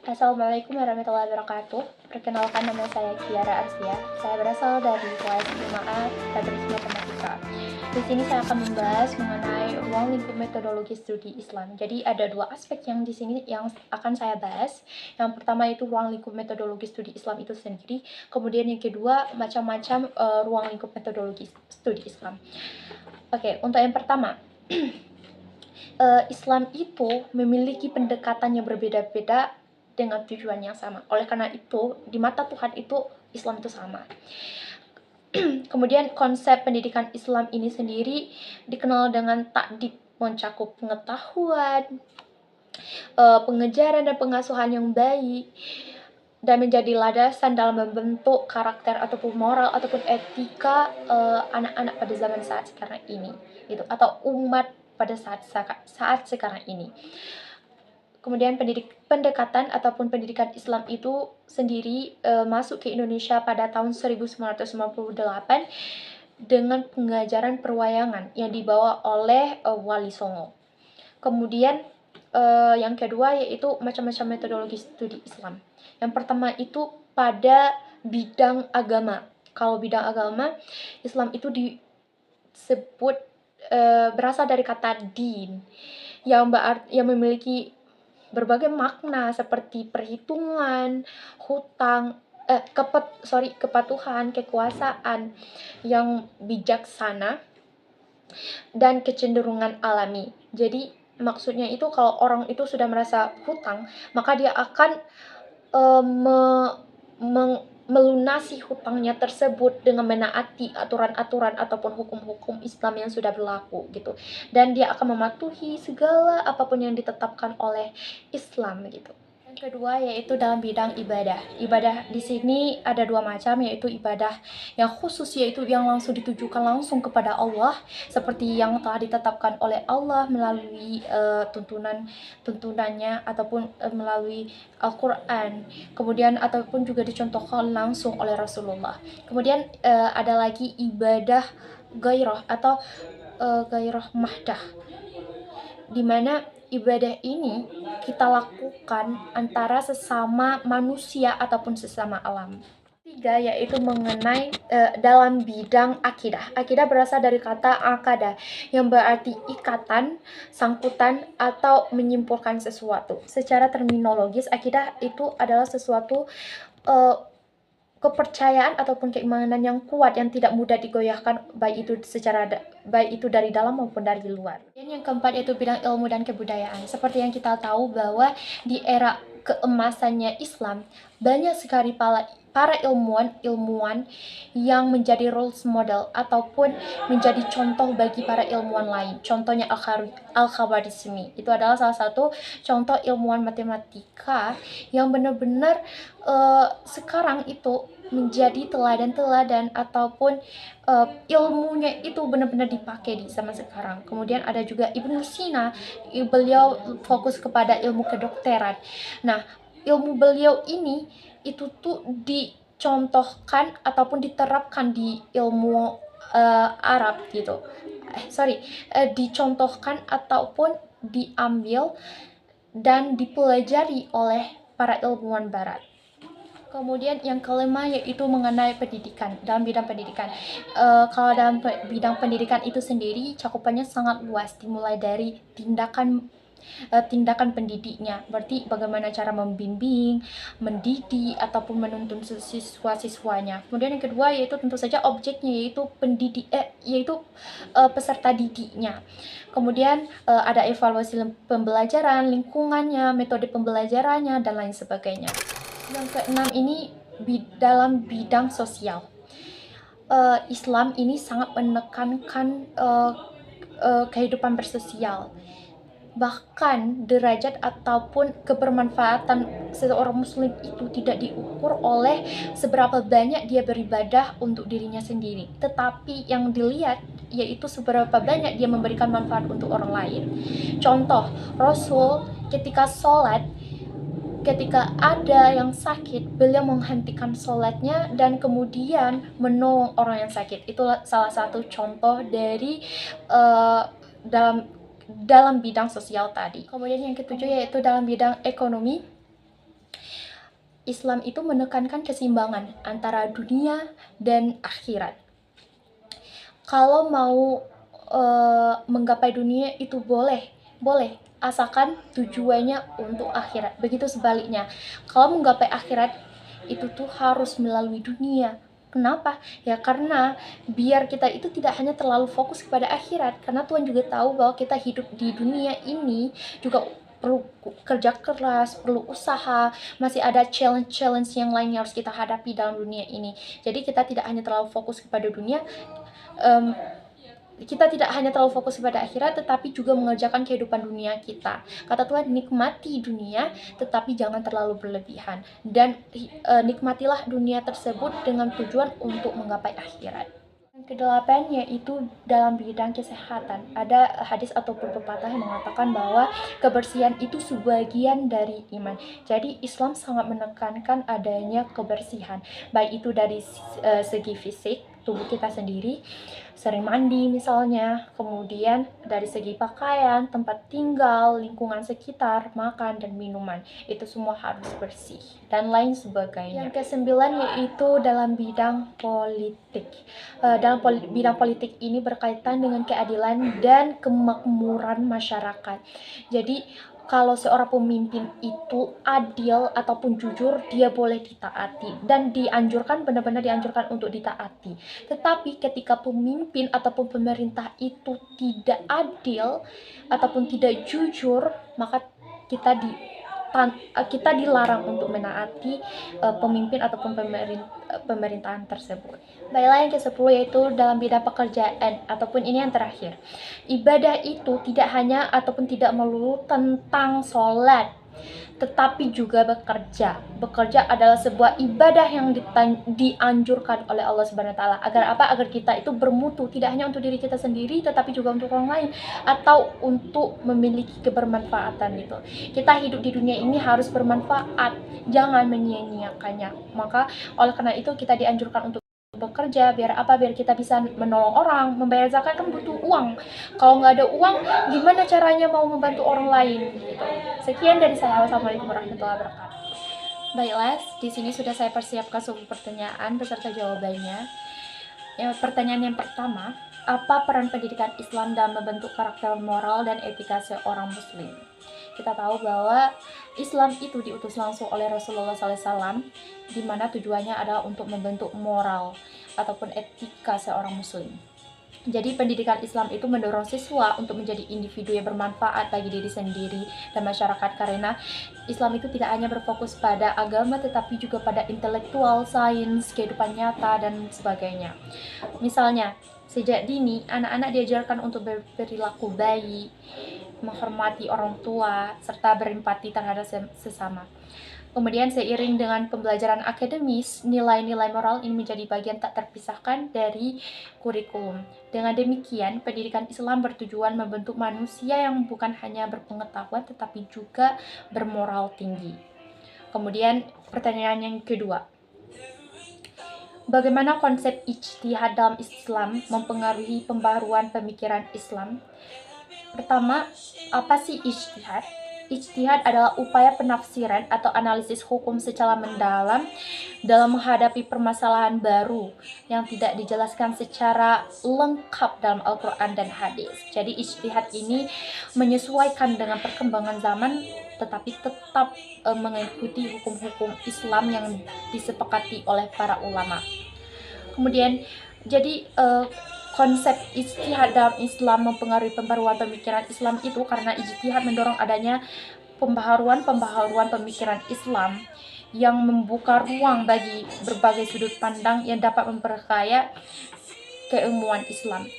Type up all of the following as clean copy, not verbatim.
Assalamualaikum warahmatullahi wabarakatuh. Perkenalkan, nama saya Kiara Arsya. Saya berasal dari kelas 5A Tadris Matematika. Di sini saya akan membahas mengenai ruang lingkup metodologi studi Islam. Jadi ada dua aspek yang di sini yang akan saya bahas. Yang pertama itu ruang lingkup metodologi studi Islam itu sendiri. Kemudian yang kedua macam-macam ruang lingkup metodologi studi Islam. Oke, untuk yang pertama. Islam itu memiliki pendekatan yang berbeda-beda dengan tujuan yang sama. Oleh karena itu, di mata Tuhan itu Islam itu sama. Kemudian konsep pendidikan Islam ini sendiri dikenal dengan takdib, mencakup pengetahuan, pengejaran dan pengasuhan yang baik, dan menjadi landasan dalam membentuk karakter ataupun moral ataupun etika anak-anak pada zaman saat sekarang ini, gitu, atau umat pada saat sekarang ini. Kemudian pendekatan ataupun pendidikan Islam itu sendiri masuk ke Indonesia pada tahun 1998 dengan pengajaran perwayangan yang dibawa oleh Wali Songo. Kemudian yang kedua yaitu macam-macam metodologi studi Islam. Yang pertama itu pada bidang agama. Kalau bidang agama, Islam itu disebut berasal dari kata din yang memiliki berbagai makna seperti perhitungan, hutang, kepatuhan, kekuasaan yang bijaksana, dan kecenderungan alami. Jadi maksudnya itu kalau orang itu sudah merasa hutang, maka dia akan melunasi hutangnya tersebut dengan menaati aturan-aturan ataupun hukum-hukum Islam yang sudah berlaku gitu. Dan dia akan mematuhi segala apapun yang ditetapkan oleh Islam gitu. Yang kedua yaitu dalam bidang ibadah. Ibadah di sini ada dua macam, yaitu ibadah yang khusus, yaitu yang langsung ditujukan langsung kepada Allah, seperti yang telah ditetapkan oleh Allah melalui tuntunannya ataupun melalui Al-Quran. Kemudian ataupun juga dicontohkan langsung oleh Rasulullah. Kemudian ada lagi ibadah gairah atau gairah mahdah, di mana ibadah ini kita lakukan antara sesama manusia ataupun sesama alam. Tiga yaitu mengenai dalam bidang akidah. Akidah berasal dari kata akada yang berarti ikatan, sangkutan, atau menyimpulkan sesuatu. Secara terminologis, akidah itu adalah sesuatu kepercayaan ataupun keimanan yang kuat yang tidak mudah digoyahkan, baik itu dari dalam maupun dari luar. Dan yang keempat yaitu bidang ilmu dan kebudayaan. Seperti yang kita tahu bahwa di era keemasannya Islam, banyak sekali para ilmuwan yang menjadi role model ataupun menjadi contoh bagi para ilmuwan lain. Contohnya Al-Khawarizmi. Itu adalah salah satu contoh ilmuwan matematika yang benar-benar sekarang itu menjadi teladan-teladan ataupun ilmunya itu benar-benar dipakai di zaman sekarang. Kemudian ada juga Ibnu Sina, beliau fokus kepada ilmu kedokteran. Nah, ilmu beliau ini itu tuh dicontohkan ataupun diterapkan di ilmu Arab gitu. Dicontohkan ataupun diambil dan dipelajari oleh para ilmuwan barat. Kemudian yang kelima yaitu mengenai pendidikan, dalam bidang pendidikan. Kalau dalam bidang pendidikan itu sendiri cakupannya sangat luas, dimulai dari tindakan pendidiknya, berarti bagaimana cara membimbing, mendidik, ataupun menuntun siswa-siswanya. Kemudian yang kedua yaitu tentu saja objeknya, yaitu peserta didiknya. Kemudian ada evaluasi pembelajaran, lingkungannya, metode pembelajarannya, dan lain sebagainya. Yang keenam ini dalam bidang sosial. Islam ini sangat menekankan kehidupan bersosial. Bahkan derajat ataupun kebermanfaatan seorang muslim itu tidak diukur oleh seberapa banyak dia beribadah untuk dirinya sendiri, tetapi yang dilihat yaitu seberapa banyak dia memberikan manfaat untuk orang lain. Contoh, Rasul ketika sholat, ketika ada yang sakit, beliau menghentikan sholatnya dan kemudian menolong orang yang sakit. Itulah salah satu contoh dari dalam bidang sosial tadi. Kemudian yang ketujuh yaitu dalam bidang ekonomi. Islam itu menekankan keseimbangan antara dunia dan akhirat. Kalau mau menggapai dunia itu boleh, asalkan tujuannya untuk akhirat. Begitu sebaliknya, kalau menggapai akhirat itu tuh harus melalui dunia. Kenapa? Ya karena biar kita itu tidak hanya terlalu fokus kepada akhirat, karena Tuhan juga tahu bahwa kita hidup di dunia ini juga perlu kerja keras, perlu usaha, masih ada challenge-challenge yang lain yang harus kita hadapi dalam dunia ini. Jadi kita tidak hanya terlalu fokus kepada dunia, kita tidak hanya terlalu fokus pada akhirat, tetapi juga mengerjakan kehidupan dunia kita. Kata Tuhan, nikmati dunia, tetapi jangan terlalu berlebihan. Dan nikmatilah dunia tersebut dengan tujuan untuk menggapai akhirat. Yang kedelapan yaitu dalam bidang kesehatan. Ada hadis ataupun pepatah yang mengatakan bahwa kebersihan itu sebagian dari iman. Jadi Islam sangat menekankan adanya kebersihan, baik itu dari segi fisik tubuh kita sendiri, sering mandi misalnya, kemudian dari segi pakaian, tempat tinggal, lingkungan sekitar, makan dan minuman, itu semua harus bersih dan lain sebagainya. Yang kesembilan yaitu dalam bidang politik. Dalam bidang politik ini berkaitan dengan keadilan dan kemakmuran masyarakat. Jadi kalau seorang pemimpin itu adil ataupun jujur, dia boleh ditaati dan dianjurkan, benar-benar dianjurkan untuk ditaati. Tetapi ketika pemimpin ataupun pemerintah itu tidak adil ataupun tidak jujur, maka kita dilarang untuk menaati pemimpin ataupun pemerintahan tersebut. Baiklah, yang ke-10 yaitu dalam bidang pekerjaan, ataupun ini yang terakhir. Ibadah itu tidak hanya ataupun tidak melulu tentang sholat, tetapi juga bekerja. Bekerja adalah sebuah ibadah yang dianjurkan oleh Allah Subhanahu wa taala. Agar apa? Agar kita itu bermutu, tidak hanya untuk diri kita sendiri tetapi juga untuk orang lain, atau untuk memiliki kebermanfaatan itu. Kita hidup di dunia ini harus bermanfaat, jangan menyia-nyiakannya. Maka oleh karena itu kita dianjurkan untuk bekerja. Biar apa? Biar kita bisa menolong orang. Membayar zakat kan butuh uang. Kalau nggak ada uang, gimana caranya mau membantu orang lain gitu. Sekian dari saya. Wassalamualaikum warahmatullahi wabarakatuh. Baiklah, di sini sudah saya persiapkan 10 pertanyaan beserta jawabannya. Pertanyaan yang pertama, apa peran pendidikan Islam dalam membentuk karakter moral dan etika seorang muslim? Kita tahu bahwa Islam itu diutus langsung oleh Rasulullah SAW, di mana tujuannya adalah untuk membentuk moral ataupun etika seorang muslim. Jadi pendidikan Islam itu mendorong siswa untuk menjadi individu yang bermanfaat bagi diri sendiri dan masyarakat, karena Islam itu tidak hanya berfokus pada agama tetapi juga pada intelektual, sains, kehidupan nyata, dan sebagainya. Misalnya, sejak dini anak-anak diajarkan untuk berperilaku baik, menghormati orang tua, serta berempati terhadap sesama. Kemudian seiring dengan pembelajaran akademis, nilai-nilai moral ini menjadi bagian tak terpisahkan dari kurikulum. Dengan demikian, pendidikan Islam bertujuan membentuk manusia yang bukan hanya berpengetahuan tetapi juga bermoral tinggi. Kemudian pertanyaan yang kedua, bagaimana konsep ijtihad dalam Islam mempengaruhi pembaharuan pemikiran Islam? Pertama, apa sih ijtihad? Ijtihad adalah upaya penafsiran atau analisis hukum secara mendalam dalam menghadapi permasalahan baru yang tidak dijelaskan secara lengkap dalam Al-Quran dan hadis. Jadi ijtihad ini menyesuaikan dengan perkembangan zaman tetapi tetap mengikuti hukum-hukum Islam yang disepakati oleh para ulama. Kemudian, jadi konsep ijtihad dalam Islam mempengaruhi pembaharuan pemikiran Islam itu karena ijtihad mendorong adanya pembaharuan pemikiran Islam yang membuka ruang bagi berbagai sudut pandang yang dapat memperkaya keilmuan Islam.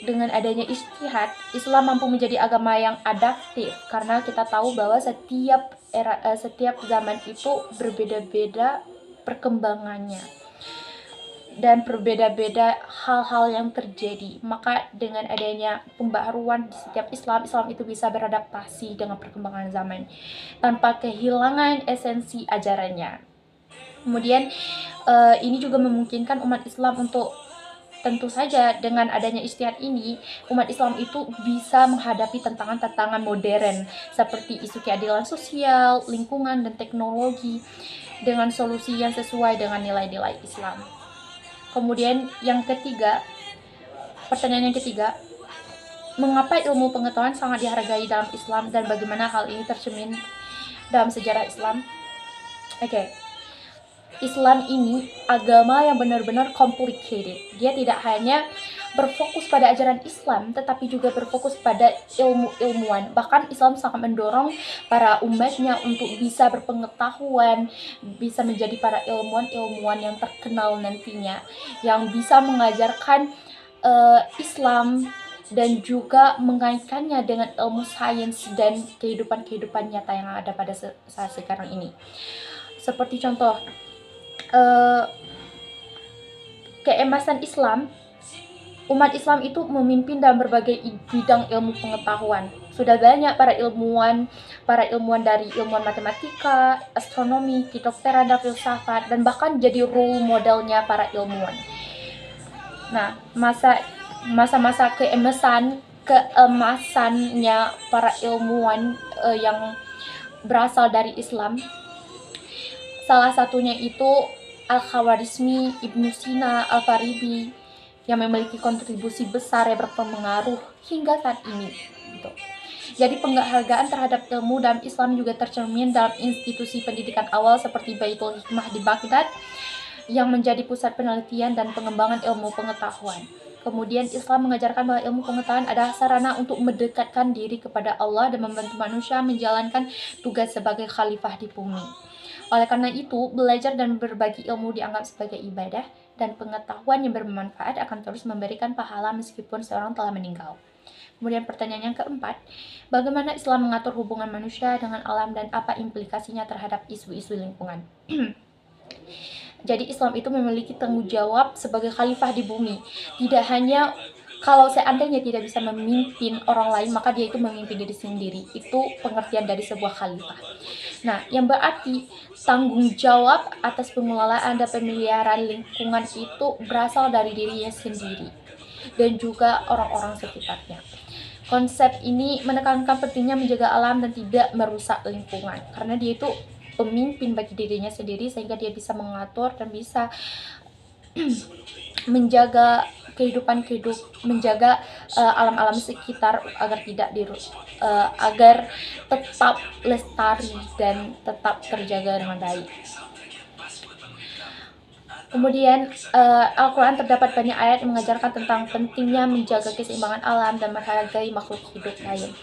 Dengan adanya ijtihad, Islam mampu menjadi agama yang adaptif karena kita tahu bahwa setiap zaman itu berbeda-beda perkembangannya dan berbeda-beda hal-hal yang terjadi. Maka dengan adanya pembaharuan di setiap Islam itu bisa beradaptasi dengan perkembangan zaman tanpa kehilangan esensi ajarannya. Kemudian ini juga memungkinkan umat Islam untuk tentu saja dengan adanya ijtihad ini, umat Islam itu bisa menghadapi tantangan-tantangan modern seperti isu keadilan sosial, lingkungan, dan teknologi dengan solusi yang sesuai dengan nilai-nilai Islam. Kemudian pertanyaan yang ketiga, mengapa ilmu pengetahuan sangat dihargai dalam Islam dan bagaimana hal ini tercermin dalam sejarah Islam? Islam ini agama yang benar-benar complicated. Dia tidak hanya berfokus pada ajaran Islam, tetapi juga berfokus pada ilmu-ilmuwan. Bahkan Islam sangat mendorong para umatnya untuk bisa berpengetahuan, bisa menjadi para ilmuwan-ilmuwan yang terkenal nantinya, yang bisa mengajarkan Islam dan juga mengaitkannya dengan ilmu sains dan kehidupan nyata yang ada pada saat sekarang ini. Seperti contoh, keemasan Islam, umat Islam itu memimpin dalam berbagai bidang ilmu pengetahuan. Sudah banyak para ilmuwan dari ilmuwan matematika, astronomi, kedokteran, dan filsafat, dan bahkan jadi role modelnya para ilmuwan. Nah, masa-masa keemasannya para ilmuwan yang berasal dari Islam, salah satunya itu Al-Khawarizmi, Ibnu Sina, Al-Farabi, yang memiliki kontribusi besar yang berpengaruh hingga saat ini. Gitu. Jadi penghargaan terhadap ilmu dalam Islam juga tercermin dalam institusi pendidikan awal seperti Baitul Hikmah di Baghdad, yang menjadi pusat penelitian dan pengembangan ilmu pengetahuan. Kemudian Islam mengajarkan bahwa ilmu pengetahuan adalah sarana untuk mendekatkan diri kepada Allah dan membantu manusia menjalankan tugas sebagai khalifah di bumi. Oleh karena itu, belajar dan berbagi ilmu dianggap sebagai ibadah, dan pengetahuan yang bermanfaat akan terus memberikan pahala meskipun seorang telah meninggal. Kemudian pertanyaan yang keempat, bagaimana Islam mengatur hubungan manusia dengan alam dan apa implikasinya terhadap isu-isu lingkungan? Jadi Islam itu memiliki tanggung jawab sebagai khalifah di bumi. Tidak hanya kalau seandainya tidak bisa memimpin orang lain, maka dia itu memimpin diri sendiri. Itu pengertian dari sebuah khalifah. Nah, yang berarti tanggung jawab atas pengelolaan dan pemeliharaan lingkungan itu berasal dari dirinya sendiri dan juga orang-orang sekitarnya. Konsep ini menekankan pentingnya menjaga alam dan tidak merusak lingkungan, karena dia itu pemimpin bagi dirinya sendiri, sehingga dia bisa mengatur dan bisa menjaga menjaga alam-alam sekitar agar agar tetap lestari dan tetap terjaga dengan baik. Kemudian Al-Quran terdapat banyak ayat yang mengajarkan tentang pentingnya menjaga keseimbangan alam dan menghargai makhluk hidup lain.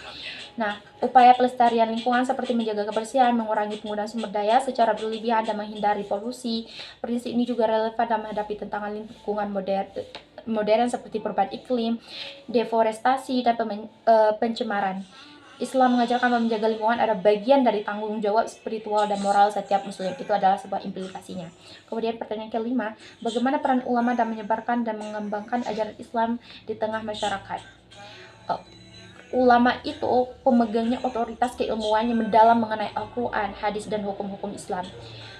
Nah, upaya pelestarian lingkungan seperti menjaga kebersihan, mengurangi penggunaan sumber daya secara berlebihan, dan menghindari polusi. Prinsip ini juga relevan dalam menghadapi tantangan lingkungan modern seperti perubahan iklim, deforestasi, dan pencemaran. Islam mengajarkan bahwa menjaga lingkungan adalah bagian dari tanggung jawab spiritual dan moral setiap muslim. Itu adalah sebuah implikasinya. Kemudian pertanyaan kelima, bagaimana peran ulama dalam menyebarkan dan mengembangkan ajaran Islam di tengah masyarakat? Ulama itu pemegangnya otoritas keilmuan yang mendalam mengenai Al-Quran, hadis, dan hukum-hukum Islam.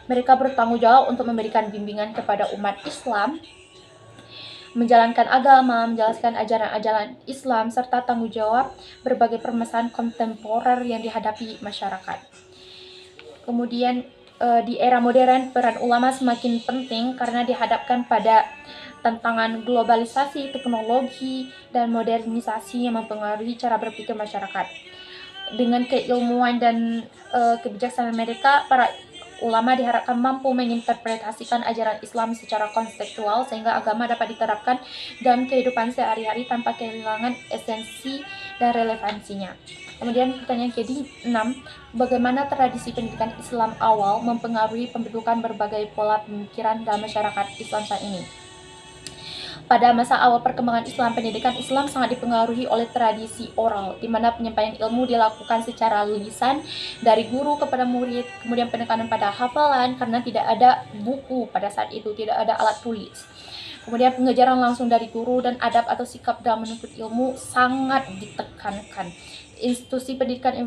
Mereka bertanggung jawab untuk memberikan bimbingan kepada umat Islam, menjalankan agama, menjelaskan ajaran-ajaran Islam, serta tanggung jawab berbagai permasalahan kontemporer yang dihadapi masyarakat. Kemudian di era modern, peran ulama semakin penting karena dihadapkan pada tantangan globalisasi, teknologi, dan modernisasi yang mempengaruhi cara berpikir masyarakat. Dengan keilmuan dan kebijaksanaan mereka, para ulama diharapkan mampu menginterpretasikan ajaran Islam secara konseptual sehingga agama dapat diterapkan dalam kehidupan sehari-hari tanpa kehilangan esensi dan relevansinya. Kemudian pertanyaan ke-6, bagaimana tradisi pendidikan Islam awal mempengaruhi pembentukan berbagai pola pemikiran dalam masyarakat Islam saat ini? Pada masa awal perkembangan Islam, pendidikan Islam sangat dipengaruhi oleh tradisi oral, di mana penyampaian ilmu dilakukan secara lisan dari guru kepada murid, kemudian penekanan pada hafalan karena tidak ada buku pada saat itu, tidak ada alat tulis. Kemudian pengajaran langsung dari guru dan adab atau sikap dalam menuntut ilmu sangat ditekankan. Institusi pendidikan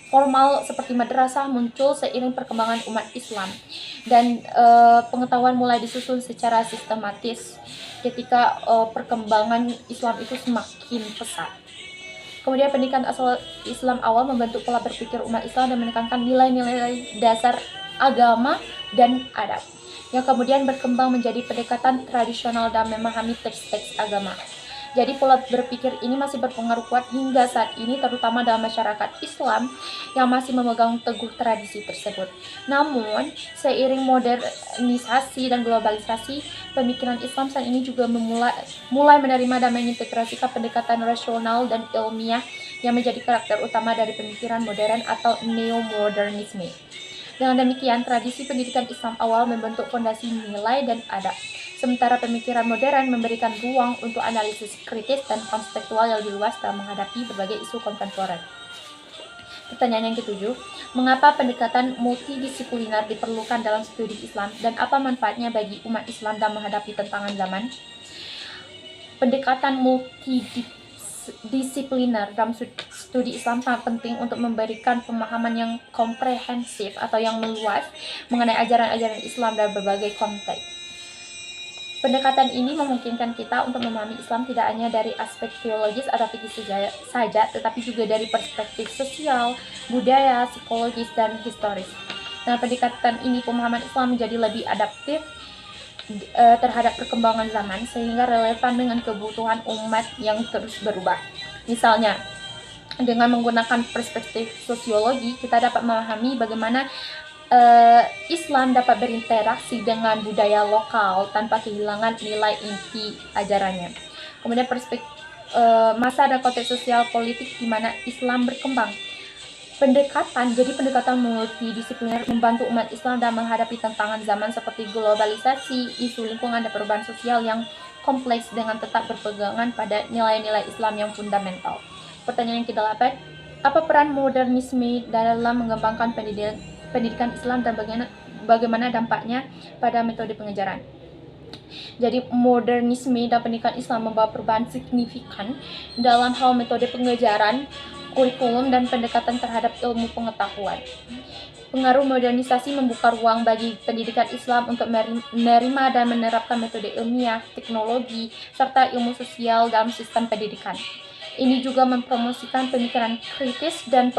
formal seperti madrasah muncul seiring perkembangan umat Islam dan pengetahuan mulai disusun secara sistematis. ketika perkembangan Islam itu semakin pesat. Kemudian pendidikan asal Islam awal membentuk pola berpikir umat Islam dan menekankan nilai-nilai dasar agama dan adab, yang kemudian berkembang menjadi pendekatan tradisional dan memahami teks-teks agama. Jadi pola berpikir ini masih berpengaruh kuat hingga saat ini, terutama dalam masyarakat Islam yang masih memegang teguh tradisi tersebut. Namun, seiring modernisasi dan globalisasi, pemikiran Islam saat ini juga mulai menerima dan mengintegrasikan pendekatan rasional dan ilmiah yang menjadi karakter utama dari pemikiran modern atau neo-modernisme. Dengan demikian, tradisi pendidikan Islam awal membentuk fondasi nilai dan adab, sementara pemikiran modern memberikan ruang untuk analisis kritis dan konseptual yang lebih luas dalam menghadapi berbagai isu kontemporer. Pertanyaan yang ketujuh, mengapa pendekatan multidisipliner diperlukan dalam studi Islam dan apa manfaatnya bagi umat Islam dalam menghadapi tantangan zaman? Pendekatan multidisipliner dalam studi Islam sangat penting untuk memberikan pemahaman yang komprehensif atau yang meluas mengenai ajaran-ajaran Islam dalam berbagai konteks. Pendekatan ini memungkinkan kita untuk memahami Islam tidak hanya dari aspek teologis atau fikih saja, tetapi juga dari perspektif sosial, budaya, psikologis, dan historis. Nah, pendekatan ini pemahaman Islam menjadi lebih adaptif terhadap perkembangan zaman sehingga relevan dengan kebutuhan umat yang terus berubah. Misalnya, dengan menggunakan perspektif sosiologi, kita dapat memahami bagaimana Islam dapat berinteraksi dengan budaya lokal tanpa kehilangan nilai inti ajarannya. Kemudian masa dan konteks sosial politik di mana Islam berkembang. Pendekatan multidisipliner membantu umat Islam dalam menghadapi tantangan zaman seperti globalisasi, isu lingkungan, dan perubahan sosial yang kompleks dengan tetap berpegangan pada nilai-nilai Islam yang fundamental. Pertanyaan yang ke-8, apa peran modernisme dalam mengembangkan pendidikan Islam dan bagaimana dampaknya pada metode pengajaran? Jadi modernisme dan pendidikan Islam membawa perubahan signifikan dalam hal metode pengajaran, kurikulum, dan pendekatan terhadap ilmu pengetahuan. Pengaruh modernisasi membuka ruang bagi pendidikan Islam untuk menerima dan menerapkan metode ilmiah, teknologi, serta ilmu sosial dalam sistem pendidikan. Ini juga mempromosikan pemikiran kritis dan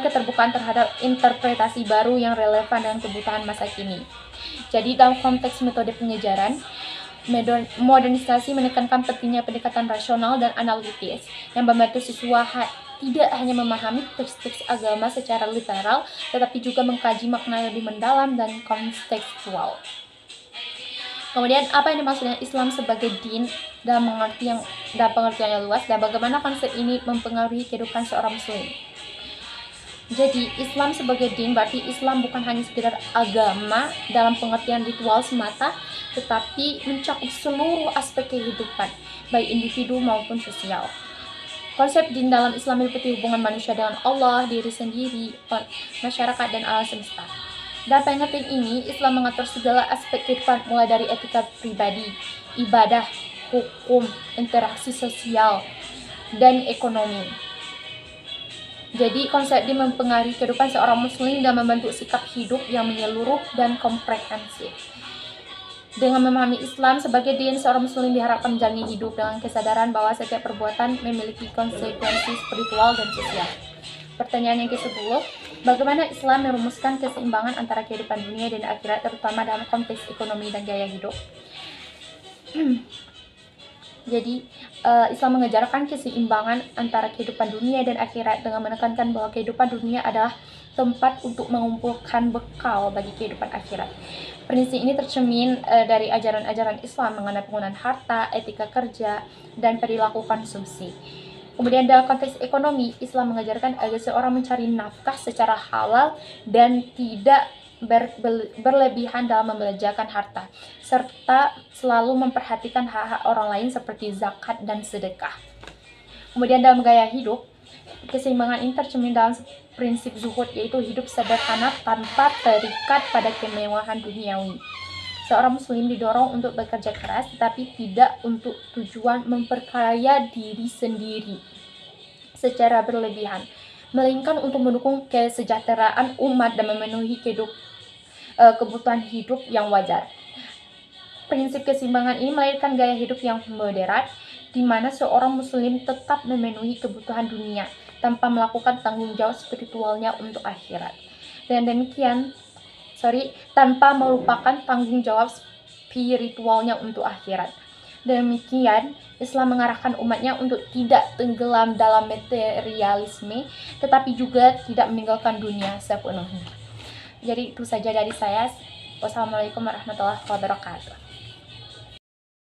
keterbukaan terhadap interpretasi baru yang relevan dengan kebutuhan masa kini. Jadi dalam konteks metode pengajaran, modernisasi menekankan pentingnya pendekatan rasional dan analitis yang membantu siswa tidak hanya memahami teks-teks agama secara literal, tetapi juga mengkaji makna yang lebih mendalam dan kontekstual. Kemudian, apa yang dimaksudnya Islam sebagai din dalam pengertian yang luas, dan bagaimana konsep ini mempengaruhi kehidupan seorang muslim? Jadi, Islam sebagai din berarti Islam bukan hanya sekedar agama dalam pengertian ritual semata, tetapi mencakup seluruh aspek kehidupan, baik individu maupun sosial. Konsep din dalam Islam meliputi hubungan manusia dengan Allah, diri sendiri, masyarakat, dan alam semesta. Dalam pengertian ini, Islam mengatur segala aspek kehidupan mulai dari etika pribadi, ibadah, hukum, interaksi sosial, dan ekonomi. Jadi, konsep din mempengaruhi kehidupan seorang muslim dan membentuk sikap hidup yang menyeluruh dan komprehensif. Dengan memahami Islam sebagai din, seorang muslim diharapkan menjalani hidup dengan kesadaran bahwa setiap perbuatan memiliki konsekuensi spiritual dan sosial. Pertanyaan yang ke-10, bagaimana Islam merumuskan keseimbangan antara kehidupan dunia dan akhirat, terutama dalam konteks ekonomi dan gaya hidup? Jadi, Islam mengajarkan keseimbangan antara kehidupan dunia dan akhirat dengan menekankan bahwa kehidupan dunia adalah tempat untuk mengumpulkan bekal bagi kehidupan akhirat. Prinsip ini tercermin dari ajaran-ajaran Islam mengenai penggunaan harta, etika kerja, dan perilaku konsumsi. Kemudian dalam konteks ekonomi, Islam mengajarkan agar seorang mencari nafkah secara halal dan tidak berlebihan dalam membelanjakan harta, serta selalu memperhatikan hak-hak orang lain seperti zakat dan sedekah. Kemudian dalam gaya hidup, keseimbangan ini tercermin dalam prinsip zuhud, yaitu hidup sederhana tanpa terikat pada kemewahan duniawi. Seorang muslim didorong untuk bekerja keras, tetapi tidak untuk tujuan memperkaya diri sendiri secara berlebihan, melainkan untuk mendukung kesejahteraan umat dan memenuhi kebutuhan hidup yang wajar. Prinsip keseimbangan ini melahirkan gaya hidup yang moderat, di mana seorang muslim tetap memenuhi kebutuhan dunia tanpa melakukan tanggung jawab spiritualnya untuk akhirat. Dan demikian, tanpa melupakan tanggung jawab spiritualnya untuk akhirat. Demikian, Islam mengarahkan umatnya untuk tidak tenggelam dalam materialisme, tetapi juga tidak meninggalkan dunia sepenuhnya. Jadi itu saja dari saya. Wassalamualaikum warahmatullahi wabarakatuh.